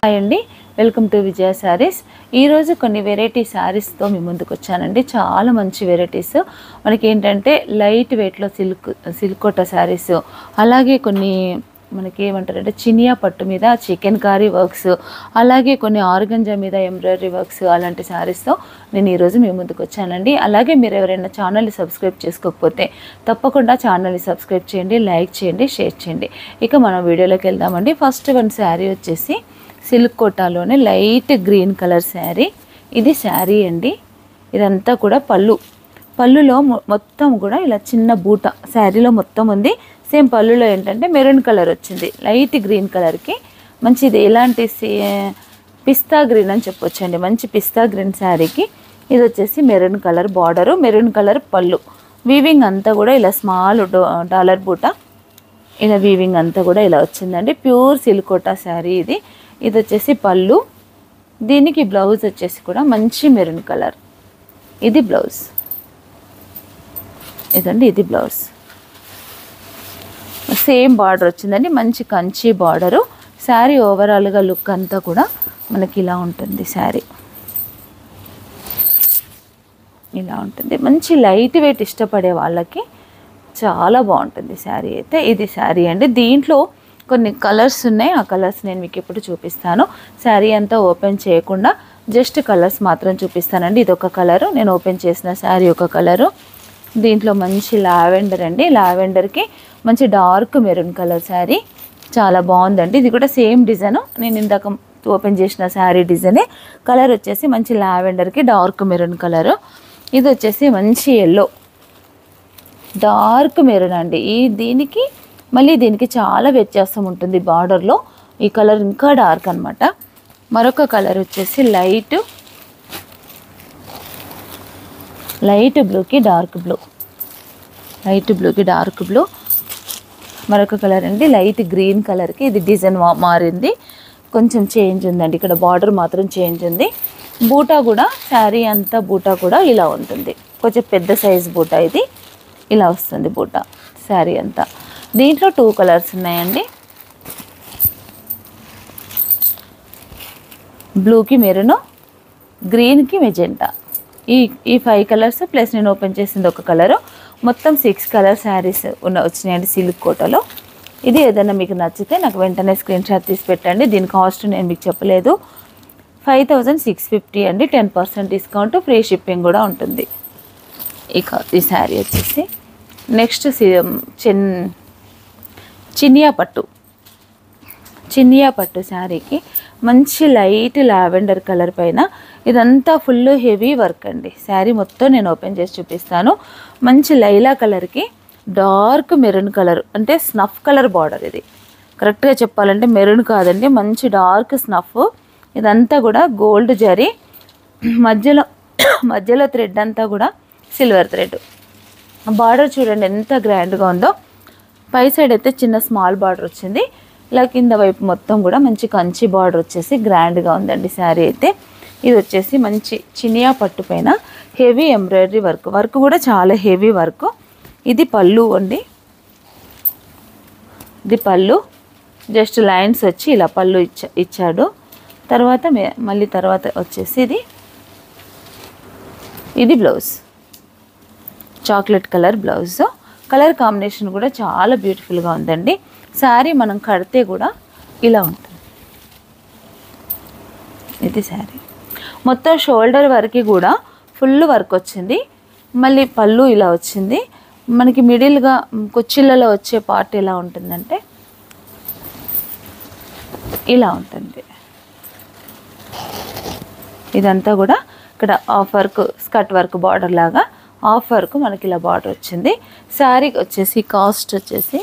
Hi అండి, welcome to విజయ శారీస్. ఈరోజు కొన్ని వెరైటీ శారీస్తో మీ ముందుకు వచ్చానండి. చాలా మంచి వెరైటీస్. మనకి ఏంటంటే లైట్ వెయిట్లో సిల్క్ కోట శారీస్, అలాగే కొన్ని మనకి ఏమంటారంటే చినియా పట్టు మీద చికెన్ కారీ వర్క్స్, అలాగే కొన్ని ఆర్గంజా మీద ఎంబ్రాయిడరీ వర్క్స్, అలాంటి శారీస్తో నేను ఈరోజు మీ ముందుకు వచ్చానండి. అలాగే మీరు ఎవరైనా ఛానల్ని సబ్స్క్రైబ్ చేసుకోకపోతే తప్పకుండా ఛానల్ని సబ్స్క్రైబ్ చేయండి, లైక్ చేయండి, షేర్ చేయండి. ఇక మనం వీడియోలోకి వెళ్దామండి. ఫస్ట్ వన్ శారీ వచ్చేసి సిల్క్ కోటాలోనే లైట్ గ్రీన్ కలర్ శారీ. ఇది శారీ అండి. ఇదంతా కూడా పళ్ళులో మొత్తం కూడా ఇలా చిన్న బూట శారీలో మొత్తం ఉంది. సేమ్ పళ్ళులో ఏంటంటే మెరూన్ కలర్ వచ్చింది, లైట్ గ్రీన్ కలర్కి. మంచిది ఎలాంటి పిస్తా గ్రీన్ అని చెప్పొచ్చండి. మంచి పిస్తా గ్రీన్ శారీకి ఇది వచ్చేసి maroon colour border, maroon colour పళ్ళు. వీవింగ్ అంతా కూడా ఇలా స్మాల్ డాలర్ బూట, ఇలా వీవింగ్ అంతా కూడా ఇలా వచ్చిందండి. ప్యూర్ సిల్క్ కోటా శారీ ఇది. ఇది వచ్చేసి పళ్ళు. దీనికి బ్లౌజ్ వచ్చేసి కూడా మంచి మెరూన్ కలర్. ఇది బ్లౌజ్, ఇదండి ఇది బ్లౌజ్. సేమ్ బార్డర్ వచ్చిందండి, మంచి కంచి బార్డరు. శారీ ఓవరాల్గా లుక్ అంతా కూడా మనకి ఇలా ఉంటుంది. శారీ ఇలా ఉంటుంది. మంచి లైట్ వెయిట్ ఇష్టపడే వాళ్ళకి చాలా బాగుంటుంది శారీ అయితే. ఇది శారీ అండి. దీంట్లో కొన్ని కలర్స్ ఉన్నాయి, ఆ కలర్స్ నేను మీకు ఇప్పుడు చూపిస్తాను. శారీ అంతా ఓపెన్ చేయకుండా జస్ట్ కలర్స్ మాత్రం చూపిస్తానండి. ఇది ఒక కలరు, నేను ఓపెన్ చేసిన శారీ ఒక కలరు. దీంట్లో మంచి లావెండర్ అండి, లావెండర్కి మంచి డార్క్ మెరూన్ కలర్ శారీ. చాలా బాగుందండి. ఇది కూడా సేమ్ డిజైన్, నేను ఇందాక ఓపెన్ చేసిన శారీ డిజైనే. కలర్ వచ్చేసి మంచి లావెండర్కి డార్క్ మెరూన్ కలరు. ఇది వచ్చేసి మంచి ఎల్లో డార్క్ మెరూన్ అండి. దీనికి మళ్ళీ దీనికి చాలా వ్యత్యాసం ఉంటుంది బార్డర్లో. ఈ కలర్ ఇంకా డార్క్ అనమాట. మరొక కలర్ వచ్చేసి లైట్ బ్లూకి డార్క్ బ్లూ, లైట్ బ్లూకి డార్క్ బ్లూ. మరొక కలర్ అండి లైట్ గ్రీన్ కలర్కి. ఇది డిజైన్ మారింది, కొంచెం చేంజ్ ఉందండి. ఇక్కడ బార్డర్ మాత్రం చేంజ్ ఉంది. బూటా కూడా శారీ అంతా బూటా కూడా ఇలా ఉంటుంది, కొంచెం పెద్ద సైజ్ బూటా. ఇది ఇలా వస్తుంది బూటా శారీ అంతా. దీంట్లో 2 కలర్స్ ఉన్నాయండి, బ్లూకి మెరూన్, గ్రీన్కి మెజెంటా. ఈ 5 కలర్స్ ప్లస్ నేను ఓపెన్ చేసింది ఒక కలరు. మొత్తం 6 కలర్ శారీస్ వచ్చినాయండి సిల్క్ కోటలో. ఇది ఏదైనా మీకు నచ్చితే నాకు వెంటనే స్క్రీన్ షాట్ తీసి పెట్టండి. దీని కాస్ట్ నేను మీకు చెప్పలేదు, 5650 అండి. 10% డిస్కౌంట్, ఫ్రీ షిప్పింగ్ కూడా ఉంటుంది. ఇక ఈ శారీ వచ్చేసి నెక్స్ట్ చినియా పట్టు శారీకి మంచి లైట్ లావెండర్ కలర్ పైన ఇదంతా ఫుల్ హెవీ వర్క్ అండి. శారీ మొత్తం నేను ఓపెన్ చేసి చూపిస్తాను. మంచి లైలా కలర్కి డార్క్ మెరూన్ కలర్, అంటే స్నఫ్ కలర్ బార్డర్. ఇది కరెక్ట్గా చెప్పాలంటే మెరూన్ కాదండి, మంచి డార్క్ స్నఫ్. ఇదంతా కూడా గోల్డ్ జరీ, మధ్యలో థ్రెడ్ అంతా కూడా సిల్వర్ థ్రెడ్. బార్డర్ చూడండి ఎంత గ్రాండ్గా ఉందో. పై సైడ్ అయితే చిన్న స్మాల్ బార్డర్ వచ్చింది, ఇలా కింద వైపు మొత్తం కూడా మంచి కంచి బార్డర్ వచ్చేసి గ్రాండ్గా ఉందండి శారీ అయితే. ఇది వచ్చేసి మంచి చినియా పట్టు పైన హెవీ ఎంబ్రాయిడరీ వర్క్ కూడా చాలా హెవీ వర్క్. ఇది పళ్ళు అండి, ఇది పళ్ళు. జస్ట్ లైన్స్ వచ్చి ఇలా పళ్ళు ఇచ్చాడు. తర్వాత మళ్ళీ తర్వాత వచ్చేసి ఇది blouse, chocolate colour blouse. Colour combination కూడా చాలా బ్యూటిఫుల్గా ఉందండి. శారీ మనం కడితే కూడా ఇలా ఉంటుంది. ఇది శారీ మొత్తం షోల్డర్ వరకు కూడా ఫుల్ వర్క్ వచ్చింది. మళ్ళీ పళ్ళు ఇలా వచ్చింది. మనకి మిడిల్గా కుచ్చిళ్ళలో వచ్చే పార్ట్ ఎలా ఉంటుందంటే ఇలా ఉంటుంది. ఇదంతా కూడా ఇక్కడ half work, skirt work border లాగా హాఫ్ వర్క్ మనకి ఇలా బార్డర్ వచ్చింది. శారీ వచ్చేసి కాస్ట్ వచ్చేసి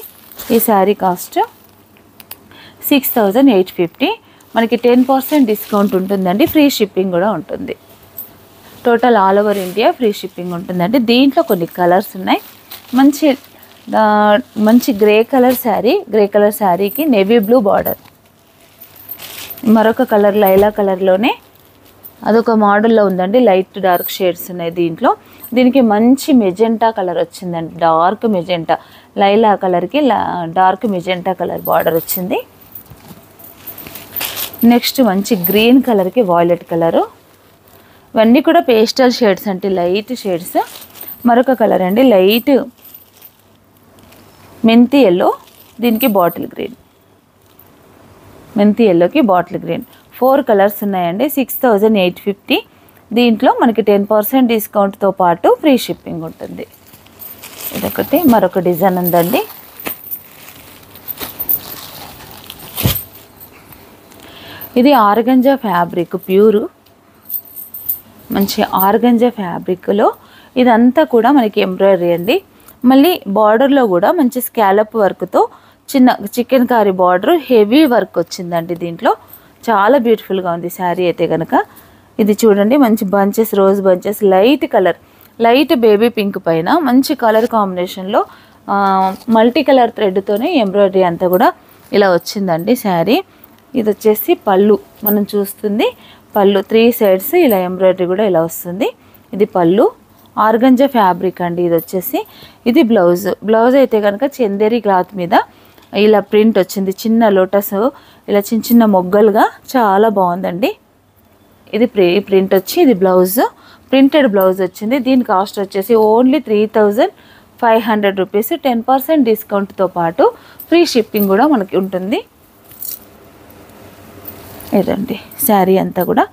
ఈ శారీ కాస్ట్ 6850. మనకి 10% డిస్కౌంట్ ఉంటుందండి, ఫ్రీ షిప్పింగ్ కూడా ఉంటుంది. Total all over India free shipping ఉంటుందండి. దీంట్లో కొన్ని కలర్స్ ఉన్నాయి. మంచి grey colour sari, grey colour శారీకి నేవీ బ్లూ బార్డర్. మరొక కలర్ లైలా కలర్లోనే అదొక మోడల్లో ఉందండి, లైట్ డార్క్ షేడ్స్ ఉన్నాయి దీంట్లో. దీనికి మంచి మెజెంటా కలర్ వచ్చిందండి, డార్క్ మెజెంటా. లైలా కలర్కి డార్క్ మెజెంటా కలర్ బార్డర్ వచ్చింది. నెక్స్ట్ మంచి గ్రీన్ కలర్కి వాయిలెట్ కలరు, ఇవన్నీ కూడా పేస్టల్ షేడ్స్ అంటే లైట్ షేడ్స్. మరొక కలర్ అండి లైట్ మెంతి ఎల్లో, దీనికి బాటిల్ గ్రీన్, మెంతి ఎల్లోకి బాటిల్ గ్రీన్. 4 కలర్స్ ఉన్నాయండి. 6850. దీంట్లో మనకి 10% డిస్కౌంట్తో పాటు ఫ్రీ షిప్పింగ్ ఉంటుంది. ఇదొకటి. మరొక డిజైన్ ఉందండి. ఇది ఆర్గంజా ఫ్యాబ్రిక్, ప్యూర్ మంచి ఆర్గంజా ఫ్యాబ్రిక్లో ఇదంతా కూడా మనకి ఎంబ్రాయిడరీ అండి. మళ్ళీ బార్డర్లో కూడా మంచి స్కాలప్ వర్క్తో చిన్న chikankari border, heavy work వచ్చిందండి. దీంట్లో చాలా బ్యూటిఫుల్గా ఉంది శారీ అయితే కనుక. ఇది చూడండి మంచి bunches, rose bunches, light colour, light baby pink పైన మంచి కలర్ కాంబినేషన్లో మల్టీ కలర్ థ్రెడ్తోనే ఎంబ్రాయిడరీ అంతా కూడా ఇలా వచ్చిందండి శారీ. ఇది వచ్చేసి పళ్ళు, మనం చూస్తుంది పళ్ళు. 3 సైడ్స్ ఇలా ఎంబ్రాయిడరీ కూడా ఇలా వస్తుంది. ఇది పళ్ళు, ఆర్గంజా ఫ్యాబ్రిక్ అండి. ఇది వచ్చేసి ఇది బ్లౌజ్. బ్లౌజ్ అయితే కనుక చందేరి క్లాత్ మీద ఇలా ప్రింట్ వచ్చింది, చిన్న లోటస్ ఇలా చిన్న చిన్న మొగ్గలుగా, చాలా బాగుందండి. ఇది ప్రింట్ వచ్చి ఇది బ్లౌజ్, ప్రింటెడ్ బ్లౌజ్ వచ్చింది. దీని కాస్ట్ వచ్చేసి ఓన్లీ 3500 రూపీస్. 10% డిస్కౌంట్తో పాటు ఫ్రీ షిప్పింగ్ కూడా మనకి ఉంటుంది. ఇదండి శారీ అంతా కూడా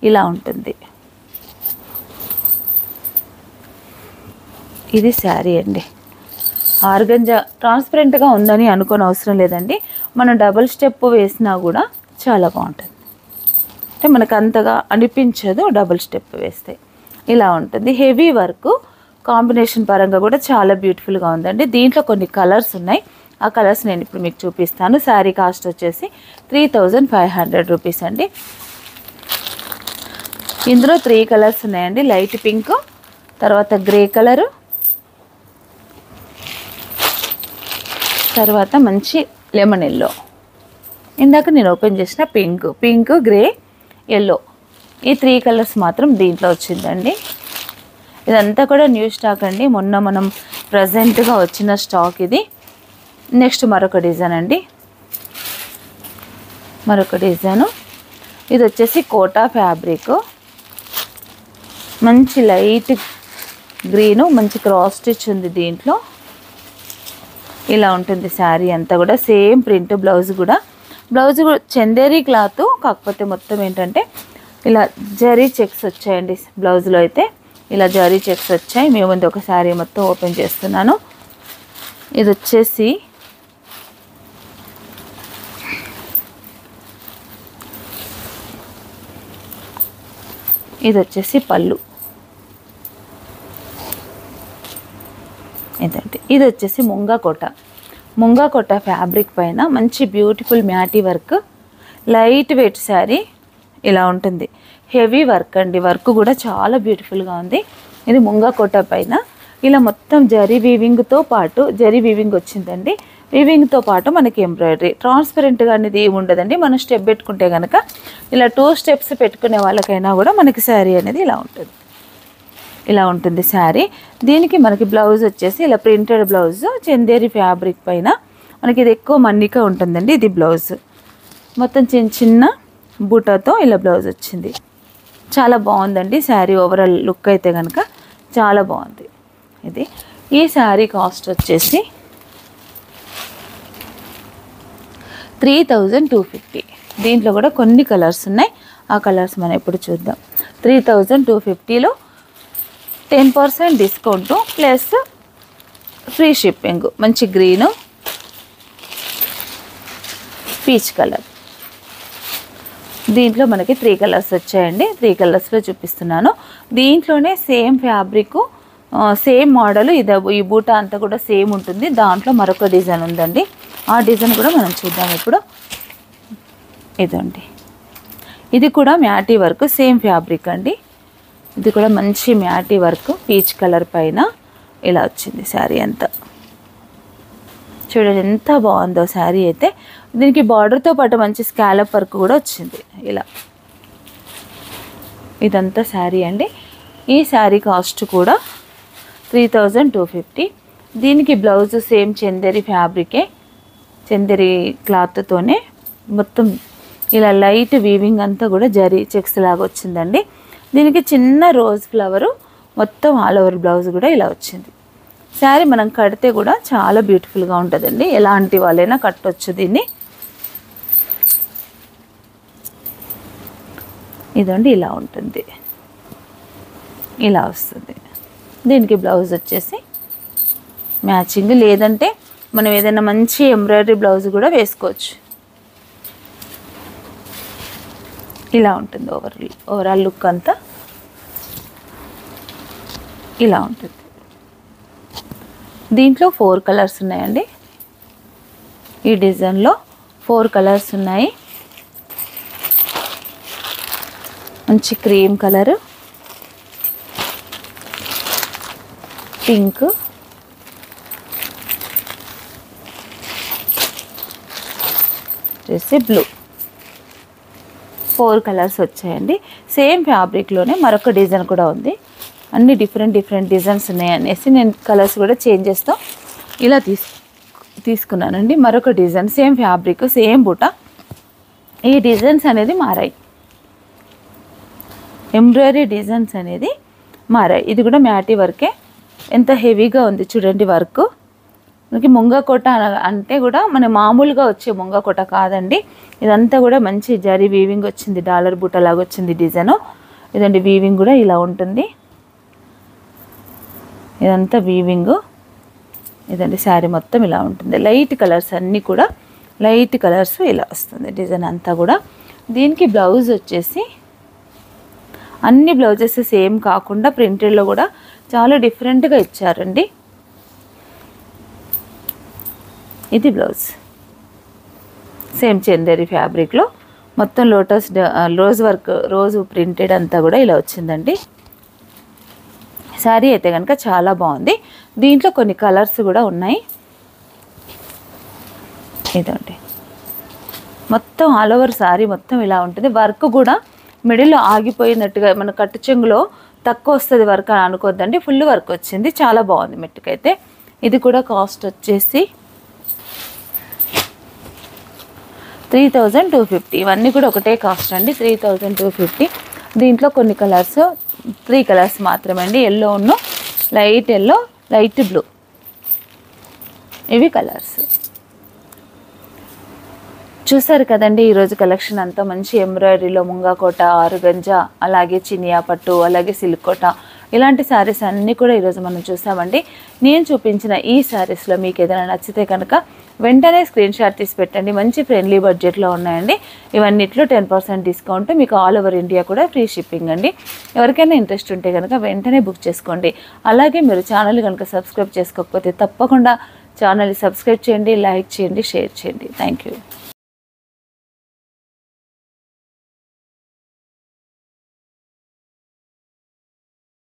ఇలా ఉంటుంది. ఇది శారీ అండి. ఆర్గంజా ట్రాన్స్పరెంట్గా ఉందని అనుకోని అవసరం లేదండి. మనం డబుల్ స్టెప్ వేసినా కూడా చాలా బాగుంటుంది. అంటే మనకు అంతగా అనిపించదు డబుల్ స్టెప్ వేస్తే. ఇలా ఉంటుంది. హెవీ వర్క్ కాంబినేషన్ పరంగా కూడా చాలా బ్యూటిఫుల్గా ఉందండి. దీంట్లో కొన్ని కలర్స్ ఉన్నాయి. ఆ కలర్స్ నేను ఇప్పుడు మీకు చూపిస్తాను. శారీ కాస్ట్ వచ్చేసి 3500 రూపీస్ అండి. ఇందులో 3 కలర్స్ ఉన్నాయండి. లైట్ పింక్, తర్వాత గ్రే కలరు, తర్వాత మంచి లెమన్ ఎల్లో, ఇందాక నేను ఓపెన్ చేసిన పింక్, గ్రే, ఎల్లో, ఈ 3 కలర్స్ మాత్రం దీంట్లో వచ్చిందండి. ఇదంతా కూడా న్యూ స్టాక్ అండి. మొన్న మనం ప్రజెంట్గా వచ్చిన స్టాక్ ఇది. నెక్స్ట్ మరొక డిజైన్ అండి. మరొక డిజైను ఇది వచ్చేసి కోటా ఫ్యాబ్రిక్, మంచి లైట్ గ్రీను, మంచి క్రాస్ స్టిచ్ ఉంది దీంట్లో. ఇలా ఉంటుంది శారీ అంతా కూడా. Same print. బ్లౌజ్ కూడా చందేరి క్లాత్, కాకపోతే మొత్తం ఏంటంటే ఇలా జరీ చెక్స్ వచ్చాయండి. బ్లౌజ్లో అయితే ఇలా జరీ చెక్స్ వచ్చాయి. మేము ముందు ఒక శారీ మొత్తం ఓపెన్ చేస్తున్నాను. ఇది వచ్చేసి పళ్ళు. ఇదండి. ఇది వచ్చేసి ముంగా కోట ఫ్యాబ్రిక్ పైన మంచి beautiful మ్యాటీ work, light weight sari ఇలా ఉంటుంది. హెవీ వర్క్ అండి. వర్క్ కూడా చాలా బ్యూటిఫుల్గా ఉంది. ఇది ముంగా కోట పైన ఇలా మొత్తం జరీ వీవింగ్తో పాటు జరీ వీవింగ్ వచ్చిందండి. వీవింగ్తో పాటు మనకి ఎంబ్రాయిడరీ. ట్రాన్స్పరెంట్గా అనేది ఏమి ఉండదండి. మనం స్టెప్ పెట్టుకుంటే కనుక ఇలా 2 స్టెప్స్ పెట్టుకునే వాళ్ళకైనా కూడా మనకి శారీ అనేది ఇలా ఉంటుంది శారీ. దీనికి మనకి బ్లౌజ్ వచ్చేసి ఇలా ప్రింటెడ్ బ్లౌజ్, చందేరి ఫ్యాబ్రిక్ పైన మనకి ఇది ఎక్కువ మన్నిక ఉంటుందండి. ఇది బ్లౌజ్ మొత్తం చిన్న బూటాతో ఇలా బ్లౌజ్ వచ్చింది. చాలా బాగుందండి శారీ. ఓవరాల్ లుక్ అయితే కనుక చాలా బాగుంది. ఇది ఈ శారీ కాస్ట్ వచ్చేసి 3250. దీంట్లో కూడా కొన్ని కలర్స్ ఉన్నాయి. ఆ కలర్స్ మనం ఇప్పుడు చూద్దాం. 3250లో 10% డిస్కౌంట్ ప్లస్ ఫ్రీ షిప్పింగ్. మంచి గ్రీను, పీచ్ కలర్. దీంట్లో మనకి 3 కలర్స్ వచ్చాయండి. 3 కలర్స్లో చూపిస్తున్నాను. దీంట్లోనే సేమ్ ఫ్యాబ్రిక్, సేమ్ మోడల్. ఈ బూటా అంతా కూడా సేమ్ ఉంటుంది. దాంట్లో మరొక డిజైన్ ఉందండి. ఆ డిజైన్ కూడా మనం చూద్దాం ఇప్పుడు. ఇదండి. ఇది కూడా మ్యాటీ వర్క్, సేమ్ ఫ్యాబ్రిక్ అండి. ఇది కూడా మంచి మ్యాటీ వర్క్, పీచ్ కలర్ పైన ఇలా వచ్చింది శారీ అంతా. చూడండి ఎంత బాగుందో శారీ అయితే. దీనికి బార్డర్తో పాటు మంచి స్కాలప్ వర్క్ కూడా వచ్చింది ఇలా. ఇదంతా శారీ అండి. ఈ శారీ కాస్ట్ కూడా 3250. దీనికి బ్లౌజ్ సేమ్ చందేరి ఫ్యాబ్రికే, చందేరి క్లాత్తోనే మొత్తం ఇలా లైట్ వీవింగ్ అంతా కూడా జరీ చెక్స్ లాగా వచ్చిందండి. దీనికి చిన్న రోజ్ ఫ్లవరు మొత్తం ఆల్ ఓవర్ బ్లౌజ్ కూడా ఇలా వచ్చింది. శారీ మనం కడితే కూడా చాలా బ్యూటిఫుల్గా ఉంటుందండి. ఎలాంటి వాళ్ళైనా కట్టొచ్చు దీన్ని. ఇదండి ఇలా ఉంటుంది, ఇలా వస్తుంది. దీనికి బ్లౌజ్ వచ్చేసి మ్యాచింగ్, లేదంటే మనం ఏదైనా మంచి ఎంబ్రాయిడరీ బ్లౌజ్ కూడా వేసుకోవచ్చు. ఇలా ఉంటుంది ఓవరాల్ లుక్ అంతా ఇలా ఉంటుంది. దీంట్లో 4 కలర్స్ ఉన్నాయండి. ఈ డిజైన్లో 4 కలర్స్ ఉన్నాయి. మంచి cream colour, pink, blue, 4 colours వచ్చాయండి. సేమ్ ఫ్యాబ్రిక్లోనే మరొక డిజైన్ కూడా ఉంది. అన్ని డిఫరెంట్ డిజైన్స్ ఉన్నాయి అనేసి నేను కలర్స్ కూడా చేంజ్ చేస్తూ ఇలా తీసుకున్నానండి. మరొక డిజైన్ సేమ్ ఫ్యాబ్రిక్ సేమ్ బూట. ఈ డిజైన్స్ అనేది మారాయి, ఎంబ్రాయిడరీ డిజైన్స్ అనేది మారాయి. ఇది కూడా మ్యాటీ వర్కే, ఎంత హెవీగా ఉంది చూడండి వర్క్. మనకి ముంగకోట అంటే కూడా మన మామూలుగా వచ్చే ముంగకోట కాదండి. ఇదంతా కూడా మంచి జరీ వీవింగ్ వచ్చింది, డాలర్ బూట లాగా వచ్చింది డిజైన్. ఇదండి వీవింగ్ కూడా ఇలా ఉంటుంది. ఇదంతా వీవింగ్. ఇదండి శారీ మొత్తం ఇలా ఉంటుంది. లైట్ కలర్స్ అన్నీ కూడా లైట్ కలర్స్ ఇలా వస్తుంది డిజైన్ అంతా కూడా. దీనికి బ్లౌజ్ వచ్చేసి అన్ని బ్లౌజెస్ సేమ్ కాకుండా ప్రింటెడ్లో కూడా చాలా డిఫరెంట్గా ఇచ్చారండి. ఇది బ్లౌజ్ సేమ్ చందేరి ఫ్యాబ్రిక్లో మొత్తం రోజ్ వర్క్, రోజు ప్రింటెడ్ అంతా కూడా ఇలా వచ్చిందండి. శారీ అయితే కనుక చాలా బాగుంది. దీంట్లో కొన్ని కలర్స్ కూడా ఉన్నాయి. ఇదండి మొత్తం ఆల్ ఓవర్ శారీ మొత్తం ఇలా ఉంటుంది. వర్క్ కూడా మిడిల్లో ఆగిపోయినట్టుగా, మన కట్టు చెంగులో తక్కువ వస్తుంది వర్క్ అని అనుకోద్దండి, ఫుల్ వర్క్ వచ్చింది. చాలా బాగుంది మెట్టుకైతే. ఇది కూడా కాస్ట్ వచ్చేసి 3250. ఇవన్నీ కూడా ఒకటే కాస్ట్ అండి, 3250. దీంట్లో కొన్ని కలర్స్ 3 కలర్స్ మాత్రమే అండి. ఎల్లో ఉన్న లైట్ ఎల్లో, లైట్ బ్లూ, ఇవి కలర్స్. చూసారు కదండి ఈరోజు కలెక్షన్ అంతా మంచి ఎంబ్రాయిడరీలో ముంగాకోట, ఆరుగంజా, అలాగే చినియా పట్టు, అలాగే సిల్క్ కోట, ఇలాంటి శారీస్ అన్నీ కూడా ఈరోజు మనం చూసామండి. నేను చూపించిన ఈ శారీస్లో మీకు ఏదైనా నచ్చితే కనుక వెంటనే స్క్రీన్ షాట్ తీసి పెట్టండి. మంచి ఫ్రెండ్లీ బడ్జెట్లో ఉన్నాయండి. ఇవన్నిట్లో 10% డిస్కౌంట్, మీకు ఆల్ ఓవర్ ఇండియా కూడా ఫ్రీ షిప్పింగ్ అండి. ఎవరికైనా ఇంట్రెస్ట్ ఉంటే కనుక వెంటనే బుక్ చేసుకోండి. అలాగే మీరు ఛానల్ కనుక సబ్స్క్రైబ్ చేసుకోకపోతే తప్పకుండా ఛానల్ని సబ్స్క్రైబ్ చేయండి, లైక్ చేయండి, షేర్ చేయండి. Thank you.